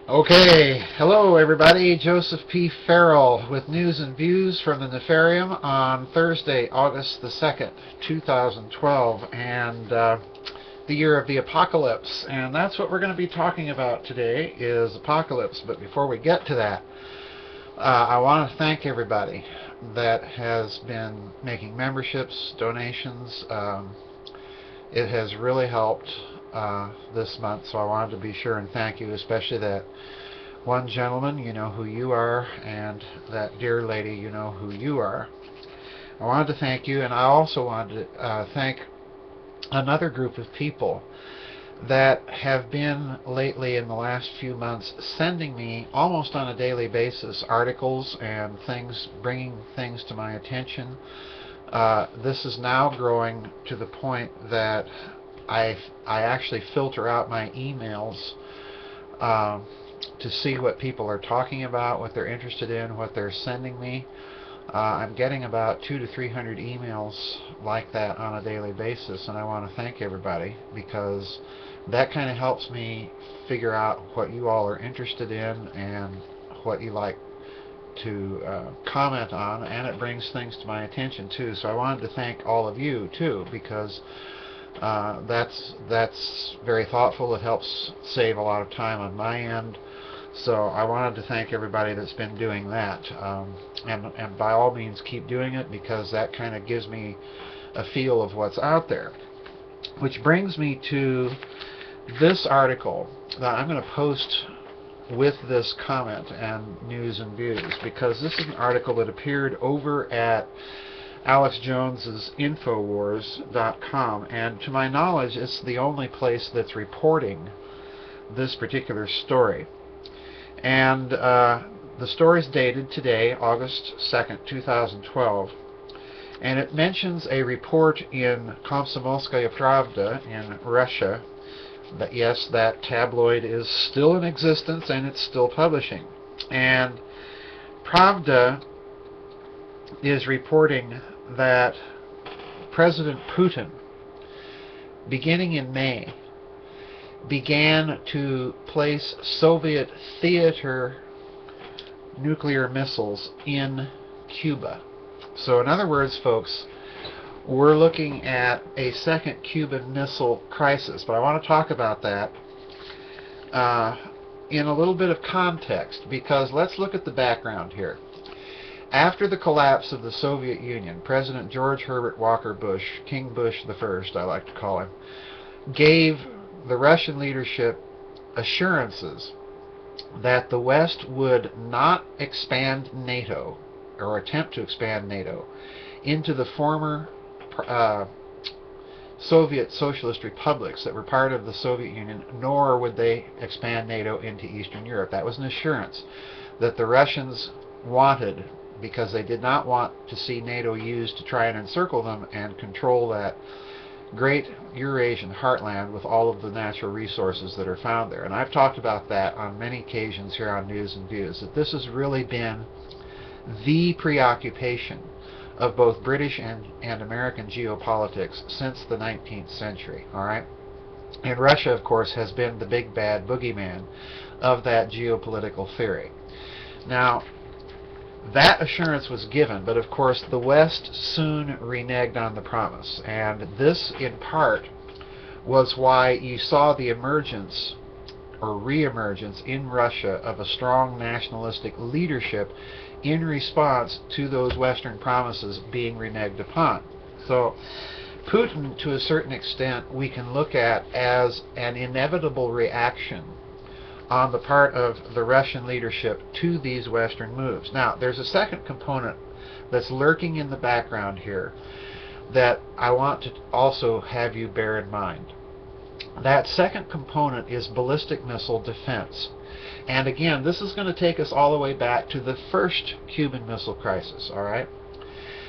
Okay, hello everybody. Joseph P. Farrell with news and views from the Nefarium on Thursday, August the 2nd, 2012, and the year of the apocalypse. And that's what we're going to be talking about today is apocalypse. But before we get to that, I want to thank everybody that has been making memberships, donations. It has really helped this month, so I wanted to be sure and thank you, especially that one gentleman, you know who you are, and that dear lady, you know who you are. I wanted to thank you, and I also wanted to thank another group of people that have been lately in the last few months sending me almost on a daily basis articles and things, bringing things to my attention. This is now growing to the point that I actually filter out my emails to see what people are talking about, what they're interested in, what they're sending me. I'm getting about 200 to 300 emails like that on a daily basis, and I want to thank everybody because that kind of helps me figure out what you all are interested in and what you like to comment on, and it brings things to my attention too. So I wanted to thank all of you too, because that's very thoughtful. It helps save a lot of time on my end. So I wanted to thank everybody that's been doing that, and by all means keep doing it, because that kind of gives me a feel of what's out there. Which brings me to this article that I'm going to post with this comment and news and views, because this is an article that appeared over at Alex Jones Infowars.com, and to my knowledge it's the only place that's reporting this particular story. And the story is dated today, August 2nd, 2012, and it mentions a report in Komsomolskaya Pravda in Russia. That yes, that tabloid is still in existence and it's still publishing. And Pravda is reporting that President Putin, beginning in May, began to place Soviet theater nuclear missiles in Cuba. So in other words, folks, we're looking at a second Cuban Missile crisis. But I want to talk about that in a little bit of context, because let's look at the background here. After the collapse of the Soviet Union, President George Herbert Walker Bush, King Bush the First, I like to call him, gave the Russian leadership assurances that the West would not expand NATO, or attempt to expand NATO, into the former Soviet socialist republics that were part of the Soviet Union, nor would they expand NATO into Eastern Europe. That was an assurance that the Russians wanted, because they did not want to see NATO used to try and encircle them and control that great Eurasian heartland with all of the natural resources that are found there. And I've talked about that on many occasions here on News and Views, that this has really been the preoccupation of both British and American geopolitics since the 19th century. All right? And Russia, of course, has been the big bad boogeyman of that geopolitical theory. Now, that assurance was given, but of course the West soon reneged on the promise, and this in part was why you saw the emergence or re-emergence in Russia of a strong nationalistic leadership in response to those Western promises being reneged upon. So Putin, to a certain extent, we can look at as an inevitable reaction on the part of the Russian leadership to these Western moves. Now, there's a second component that's lurking in the background here that I want to also have you bear in mind. That second component is ballistic missile defense. And again, this is going to take us all the way back to the first Cuban Missile Crisis, all right?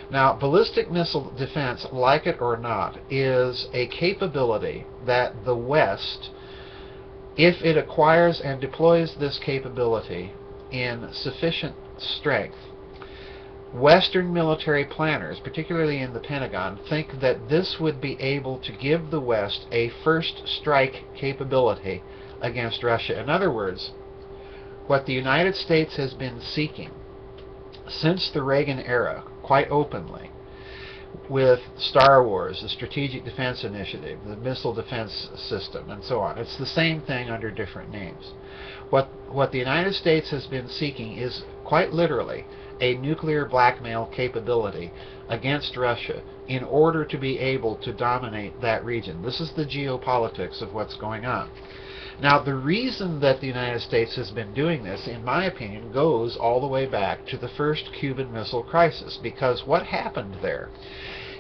Now, ballistic missile defense, like it or not, is a capability that the West, if it acquires and deploys this capability in sufficient strength, Western military planners, particularly in the Pentagon, think that this would be able to give the West a first strike capability against Russia. In other words, what the United States has been seeking since the Reagan era, quite openly, with Star Wars, the Strategic Defense Initiative, the Missile Defense System, and so on. It's the same thing under different names. What the United States has been seeking is, quite literally, a nuclear blackmail capability against Russia in order to be able to dominate that region. This is the geopolitics of what's going on. Now, the reason that the United States has been doing this, in my opinion, goes all the way back to the first Cuban Missile Crisis, because what happened there,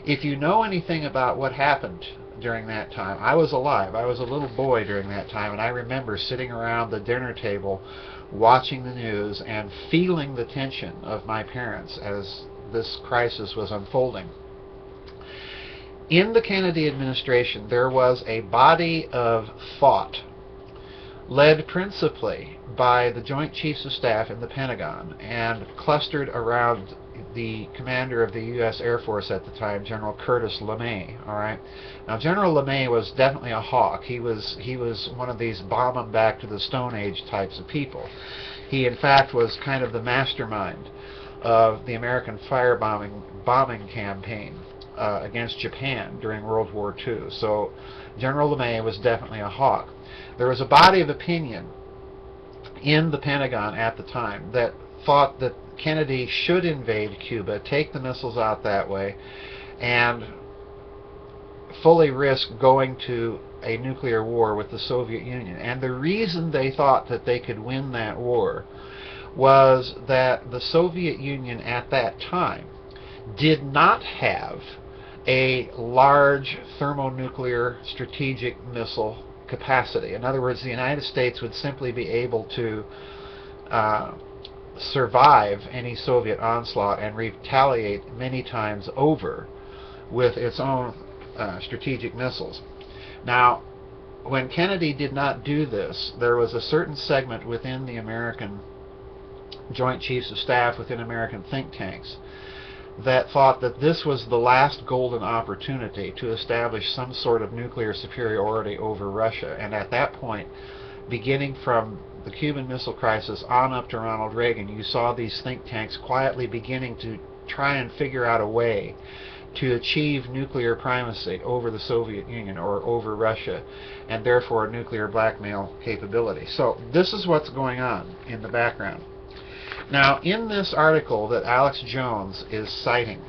if you know anything about what happened during that time, I was alive. I was a little boy during that time, and I remember sitting around the dinner table watching the news and feeling the tension of my parents as this crisis was unfolding. In the Kennedy administration, there was a body of thought led principally by the Joint Chiefs of Staff in the Pentagon and clustered around the commander of the U.S. Air Force at the time, General Curtis LeMay. All right. Now, General LeMay was definitely a hawk. He was one of these bomb 'em back to the Stone Age types of people. He, in fact, was kind of the mastermind of the American bombing campaign against Japan during World War II. So General LeMay was definitely a hawk. There was a body of opinion in the Pentagon at the time that thought that Kennedy should invade Cuba, take the missiles out that way, and fully risk going to a nuclear war with the Soviet Union. And the reason they thought that they could win that war was that the Soviet Union at that time did not have a large thermonuclear strategic missile capacity. In other words, the United States would simply be able to survive any Soviet onslaught and retaliate many times over with its own strategic missiles. Now, when Kennedy did not do this, there was a certain segment within the American Joint Chiefs of Staff, within American think tanks, that thought that this was the last golden opportunity to establish some sort of nuclear superiority over Russia. And at that point, beginning from the Cuban Missile Crisis on up to Ronald Reagan, you saw these think tanks quietly beginning to try and figure out a way to achieve nuclear primacy over the Soviet Union or over Russia, and therefore a nuclear blackmail capability. So this is what's going on in the background. Now, in this article that Alex Jones is citing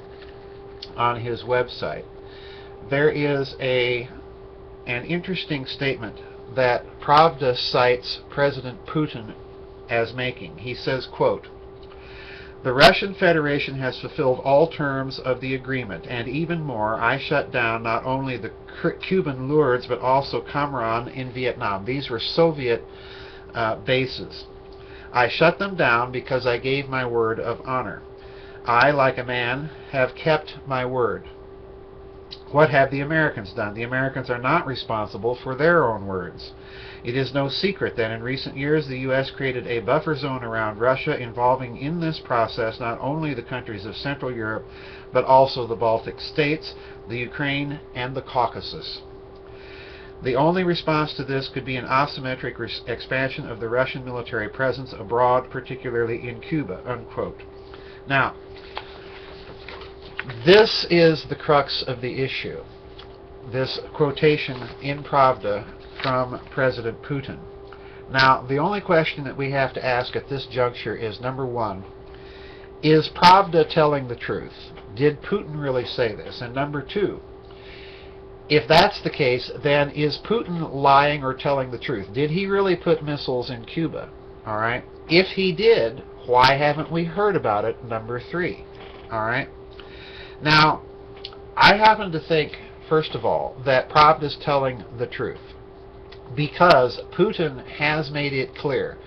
on his website, there is an interesting statement that Pravda cites President Putin as making. He says, quote, "The Russian Federation has fulfilled all terms of the agreement, and even more, I shut down not only the Cuban Lourdes, but also Cam Ranh in Vietnam." These were Soviet bases. "I shut them down because I gave my word of honor. I, like a man, have kept my word. What have the Americans done? The Americans are not responsible for their own words. It is no secret that in recent years the U.S. created a buffer zone around Russia, involving in this process not only the countries of Central Europe, but also the Baltic states, the Ukraine, and the Caucasus. The only response to this could be an asymmetric expansion of the Russian military presence abroad, particularly in Cuba," unquote. Now, this is the crux of the issue, this quotation in Pravda from President Putin. Now, the only question that we have to ask at this juncture is, number one, is Pravda telling the truth? Did Putin really say this? And number two, if that's the case, then is Putin lying or telling the truth? Did he really put missiles in Cuba? All right. If he did, why haven't we heard about it? Number three. All right. Now, I happen to think, first of all, that Pravda is telling the truth, because Putin has made it clear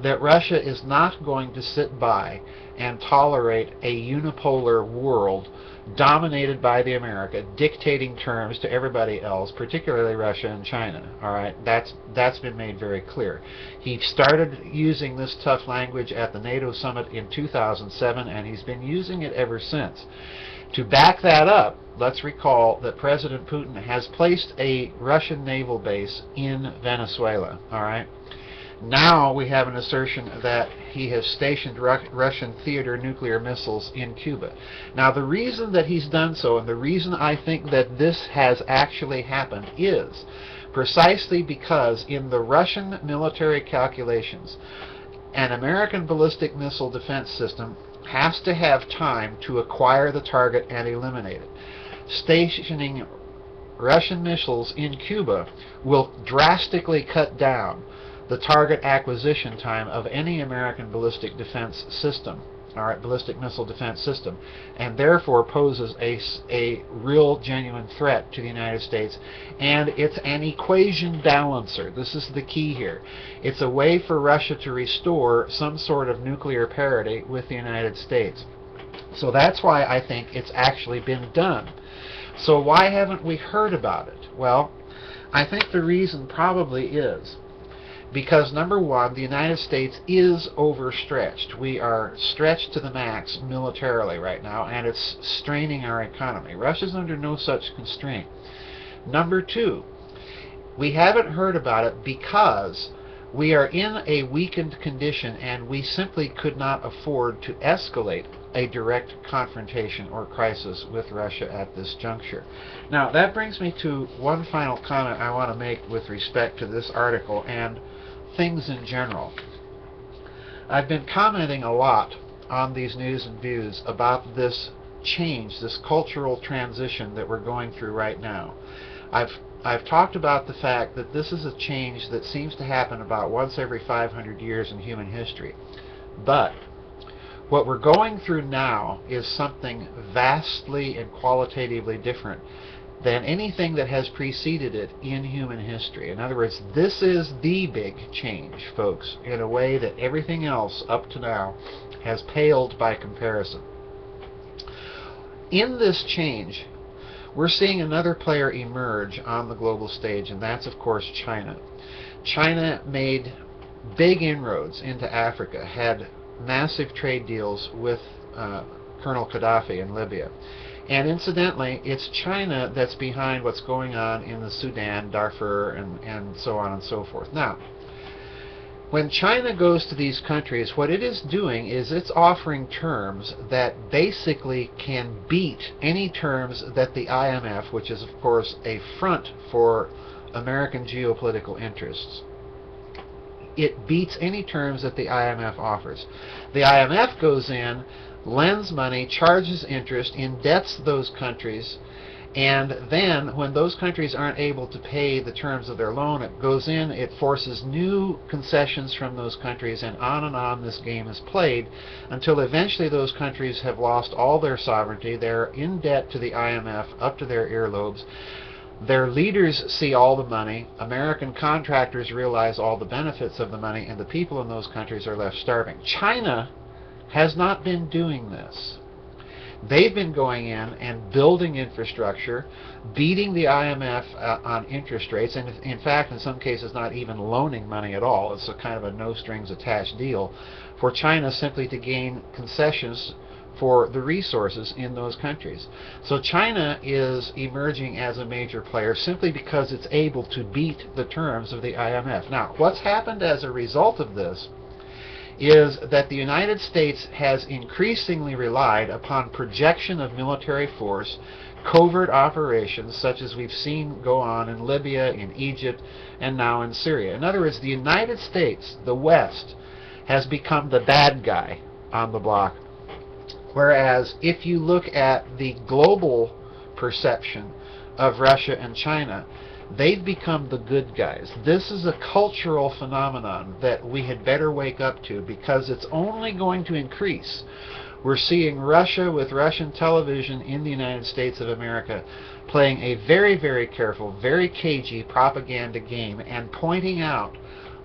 that Russia is not going to sit by and tolerate a unipolar world dominated by the America, dictating terms to everybody else, particularly Russia and China. All right, that's been made very clear. He started using this tough language at the NATO summit in 2007, and he's been using it ever since. To back that up, let's recall that President Putin has placed a Russian naval base in Venezuela. All right. Now we have an assertion that he has stationed Russian theater nuclear missiles in Cuba. Now the reason that he's done so, and the reason I think that this has actually happened, is precisely because in the Russian military calculations, an American ballistic missile defense system has to have time to acquire the target and eliminate it. Stationing Russian missiles in Cuba will drastically cut down the target acquisition time of any American ballistic defense system, ballistic missile defense system, and therefore poses a real genuine threat to the United States. And it's an equation balancer. This is the key here. It's a way for Russia to restore some sort of nuclear parity with the United States. So that's why I think it's actually been done. So why haven't we heard about it? Well, I think the reason probably is because, number one, the United States is overstretched. We are stretched to the max militarily right now, and it's straining our economy. Russia's under no such constraint. Number two, we haven't heard about it because we are in a weakened condition, and we simply could not afford to escalate a direct confrontation or crisis with Russia at this juncture. Now, that brings me to one final comment I want to make with respect to this article and things in general. I've been commenting a lot on these news and views about this change, this cultural transition that we're going through right now. I've talked about the fact that this is a change that seems to happen about once every 500 years in human history. But what we're going through now is something vastly and qualitatively different than anything that has preceded it in human history. In other words, this is the big change, folks, in a way that everything else up to now has paled by comparison. In this change, we're seeing another player emerge on the global stage, and that's, of course, China. China made big inroads into Africa, had massive trade deals with Colonel Gaddafi in Libya. And incidentally, it's China that's behind what's going on in the Sudan, Darfur, and so on and so forth. Now, when China goes to these countries, what it is doing is it's offering terms that basically can beat any terms that the IMF, which is of course a front for American geopolitical interests, it beats any terms that the IMF offers. The IMF goes in, lends money, charges interest, indebts those countries, and then when those countries aren't able to pay the terms of their loan, it goes in, it forces new concessions from those countries, and on this game is played until eventually those countries have lost all their sovereignty. They're in debt to the IMF up to their earlobes. Their leaders see all the money, American contractors realize all the benefits of the money, and the people in those countries are left starving. China has not been doing this. They've been going in and building infrastructure, beating the IMF on interest rates, and in fact, in some cases, not even loaning money at all. It's a kind of a no-strings-attached deal for China simply to gain concessions for the resources in those countries. So China is emerging as a major player simply because it's able to beat the terms of the IMF. Now, what's happened as a result of this is that the United States has increasingly relied upon projection of military force, covert operations such as we've seen go on in Libya, in Egypt, and now in Syria. In other words, the United States, the West, has become the bad guy on the block. Whereas if you look at the global perception of Russia and China, they've become the good guys. This is a cultural phenomenon that we had better wake up to, because it's only going to increase. We're seeing Russia with Russian television in the United States of America playing a very, very careful, very cagey propaganda game and pointing out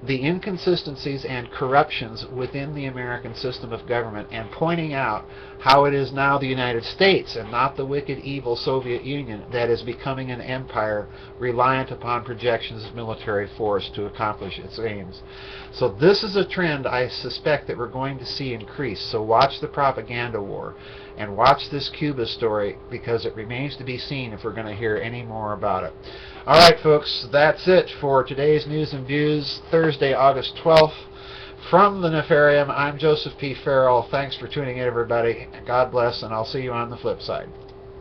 the inconsistencies and corruptions within the American system of government, and pointing out how it is now the United States and not the wicked, evil Soviet Union that is becoming an empire reliant upon projections of military force to accomplish its aims. So this is a trend I suspect that we're going to see increase. So watch the propaganda war and watch this Cuba story, because it remains to be seen if we're going to hear any more about it. All right, folks, that's it for today's News and Views, Thursday, August 12th. From the Nefarium, I'm Joseph P. Farrell. Thanks for tuning in, everybody. God bless, and I'll see you on the flip side.